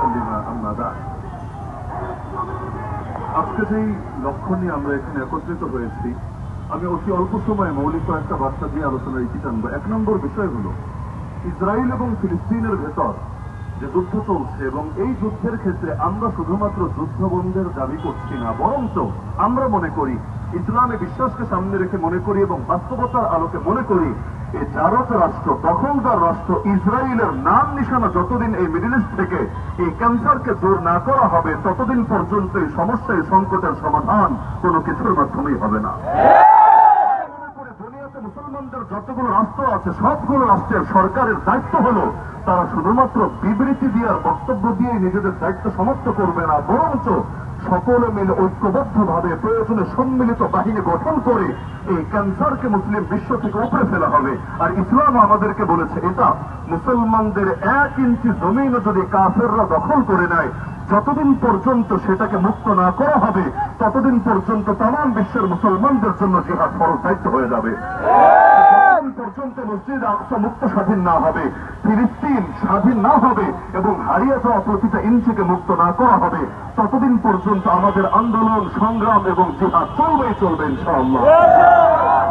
মুসল্লিনা আম্মা বা'দ। আজকে যেই লক্ষ্য নিয়ে আমরা এখানে একত্রিত হয়েছি, আমি অতি অল্প সময়ে মৌলিক কয়েকটা বার্তা দিয়ে আলোচনার ইতি টানব। 1 নম্বর বিষয় হল ইসরায়েল এবং ফিলিস্তিনের ভেতর যে যুদ্ধ চলছে, এবং এই যুদ্ধের ক্ষেত্রে আমরা শুধুমাত্র যুদ্ধবন্ধের দাবি করছি না, বরঞ্চ আমরা মনে করি, ইসলামে বিশ্বাসকে সামনে রেখে মনে করি এবং বাস্তবতার আলোকে মনে করি, এই জারজ রাষ্ট্র, দখলদার রাষ্ট্র ইসরায়েলের নাম নিশানা যতদিন এই মিডল ইস্ট থেকে এই ক্যান্সারকে দূর না করা হবে, ততদিন পর্যন্ত এই সমস্যা, এই সংকটের সমাধান কোনো কিছুর মাধ্যমেই হবে না। দুনিয়াতে মুসলমানদের যতগুলো রাষ্ট্র আছে, সবগুলো রাষ্ট্রের সরকারের দায়িত্ব হলো তারা শুধুমাত্র বিবৃতি দিয়ে আর বক্তব্য দিয়ে নিজেদের দায়িত্ব সমাপ্ত করবে না, বরঞ্চ সকলে মিলে ঐক্যবদ্ধভাবে প্রয়োজনে সম্মিলিত বাহিনী গঠন করে এই ক্যান্সারকে মুসলিম বিশ্ব থেকে উপরে ফেলা হবে। আর ইসলাম আমাদেরকে বলেছে, এটা মুসলমানদের 1 ইঞ্চি জমিন যদি কাফেররা দখল করে নেয়, যতদিন পর্যন্ত সেটাকে মুক্ত না করা হবে, ততদিন পর্যন্ত তামাম বিশ্বের মুসলমানদের জন্য জিহাদ ফরজ দায়িত্ব হয়ে যাবে। যতদিন পর্যন্ত মসজিদ আকসা মুক্ত স্বাধীন না হবে, ফিলিস্তিন স্বাধীন না হবে এবং হারিয়ে যাওয়া প্রতিটা ইঞ্চিকে মুক্ত না করা হবে, ততদিন পর্যন্ত আমাদের আন্দোলন, সংগ্রাম এবং জিহাদ চলবে ইনশাআল্লাহ।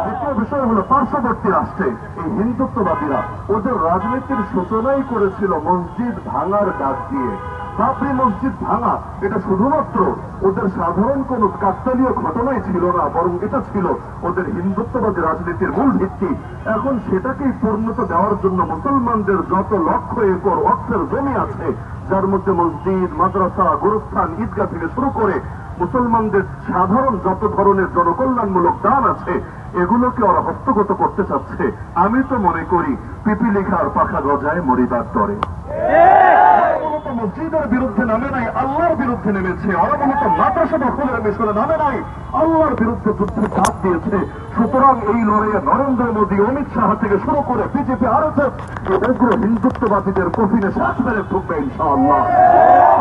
দ্বিতীয় বিষয় হলো পার্শ্ববর্তী রাষ্ট্রে এই হিন্দুত্ববাদীরা ওদের রাজনীতির সূচনাই করেছিল মসজিদ ভাঙার ডাক দিয়ে। বাবরি মসজিদ ভাঙা এটা শুধুমাত্র ওদের সাধারণ কোন কাকতালীয় ঘটনাই ছিল না, বরং এটা ছিল ওদের হিন্দুত্ববাদী রাজনীতির মূল ভিত্তি। এখন সেটাকেই পূর্ণতা দেওয়ার জন্য মুসলমানদের যত লক্ষ একর ওয়াকফের জমি আছে, যার মধ্যে মসজিদ, মাদ্রাসা, গোরস্থান, ঈদগাহ থেকে শুরু করে মুসলমানদের সাধারণ যত ধরনের জনকল্যাণমূলক দান আছে, এগুলোকে ওরা হস্তগত করতে চাচ্ছে। আমি তো মনে করি পিপিলিখার পাখা গজায় মরিবার তরে। মসজিদের বিরুদ্ধে নামে নাই, আল্লাহর বিরুদ্ধে নেমেছে। ওরা মূলত মাদ্রাসা দখলের মিশনে নামে নাই, আল্লাহর বিরুদ্ধে যুদ্ধে ডাক দিয়েছে। সুতরাং এই লড়াইয়ে নরেন্দ্র মোদী, অমিত শাহ থেকে শুরু করে বিজেপি, আরএসএস উগ্র হিন্দুত্ববাদীদের কফিনে শ্বাস মেরে ঢুকবে ইনশাআল্লাহ।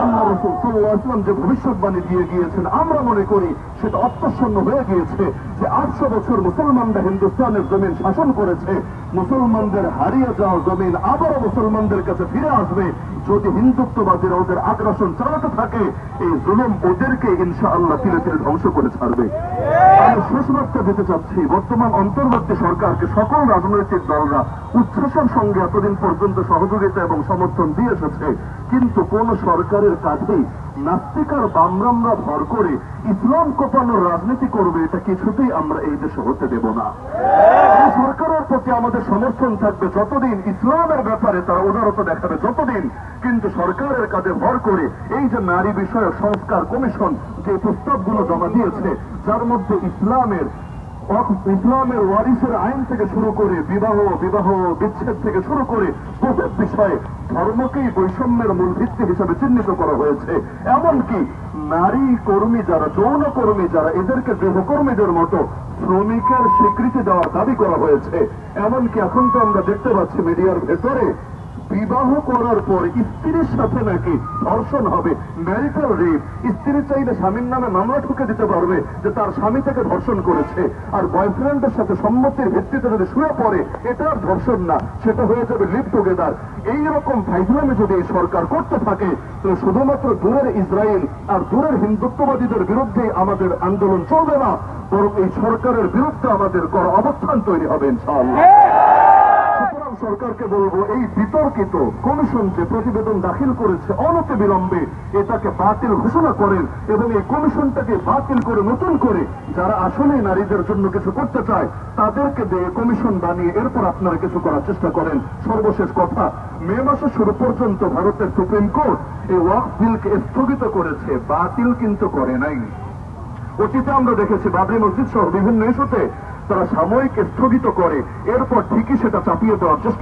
আল্লাহ রাসূল সাল্লাল্লাহু আলাইহি ওয়াসাল্লাম যে ভবিষ্যৎবাণী দিয়ে গিয়েছেন, আমরা মনে করি সেটা অপ্রসন্ন হয়ে গিয়েছে যে 800 বছর মুসলমানরা হিন্দুস্তানের জমিন শাসন করেছে। মুসলমানদের হারিয়ে যাওয়া জমিন আবারও মুসলমানদের কাছে ফিরে আসবে যদি হিন্দুত্ববাদীরা ওদের আগ্রাসন চালাতে থাকে। এই জুলুম ওদেরকে ইনশাআল্লাহ তিলে তিলে ধ্বংস করে ছাড়বে। আমি শেষ বার্তা দিতে চাচ্ছি, বর্তমান অন্তর্বর্তী সরকারকে সকল রাজনৈতিক দলরা উচ্ছ্বাসের সঙ্গে এতদিন পর্যন্ত সহযোগিতা এবং সমর্থন দিয়ে এসেছে, কিন্তু কোন সরকারের কাছেই নাস্তিকার বামরামরা ভর করে ইসলাম কোপানোর রাজনীতি করবে, এটা কিছুতেই আমরা এই দেশে হতে দেব না। সরকারের প্রতি আমাদের সমর্থন থাকবে যতদিন, ইসলামের ব্যাপারে তারা উদারতা দেখাবে যতদিন, কিন্তু সরকারের কাজে ভর করে এই যে নারী বিষয়ক সংস্কার কমিশন যে প্রস্তাবগুলো জমা দিয়েছে, যার মধ্যে ইসলামের ওয়ারিসের আইন থেকে শুরু করে বিবাহ বিচ্ছেদ থেকে শুরু করে প্রত্যেক বিষয়ে ধর্মকেই বৈষম্যের মূল ভিত্তি হিসেবে চিহ্নিত করা হয়েছে। এমনকি নারী কর্মী যারা, যৌন কর্মী যারা, এদেরকে গৃহকর্মীদের মতো শ্রমিকের স্বীকৃতি দেওয়ার দাবি করা হয়েছে। এমনকি এখন তো আমরা দেখতে পাচ্ছি মিডিয়ার ভেতরে বিবাহ করার পর স্ত্রীর সাথে নাকি ধর্ষণ হবে, ম্যারিটাল রেপ। স্ত্রী চাইলে স্বামীর নামে মামলা ঠুকে দিতে পারবে যে তার স্বামী তাকে ধর্ষণ করেছে, আর বয়ফ্রেন্ডের সাথে সম্মতির ভিত্তিতে যদি শুয়ে পড়ে, এটা আর ধর্ষণ না, সেটা হয়ে যাবে লিভ টুগেদার। এইরকম ফাইজলামি যদি এই সরকার করতে থাকে, তো শুধুমাত্র দূরের ইসরায়েল আর দূরের হিন্দুত্ববাদীদের বিরুদ্ধে আমাদের আন্দোলন চলবে না, বরং এই সরকারের বিরুদ্ধে আমাদের করা অবস্থান তৈরি হবে ইনশাআল্লাহ। সুতরাং সরকারকে বলবো, এই বিতর্কিত কমিশন যে প্রতিবেদন দাখিল করেছে অনতি বিলম্বে এটাকে বাতিল ঘোষণা করেন এবং এই কমিশনটাকে বাতিল করে নতুন করে যারা আসলে নারীদের জন্য কিছু করতে চায় তাদেরকে দিয়ে কমিশন বানিয়ে এরপর আপনারা কিছু করার চেষ্টা করেন। সর্বশেষ কথা, মে মাসের শুরু পর্যন্ত ভারতের সুপ্রিম কোর্ট এই ওয়াকফ বিলকে স্থগিত করেছে, বাতিল কিন্তু করে নাই। অতীতে আমরা দেখেছি বাবরি মসজিদ সহ বিভিন্ন ইস্যুতে তারা সাময়িক স্থগিত করে, এরপর ঠিকই সেটা চাপিয়ে দেওয়ার চেষ্টা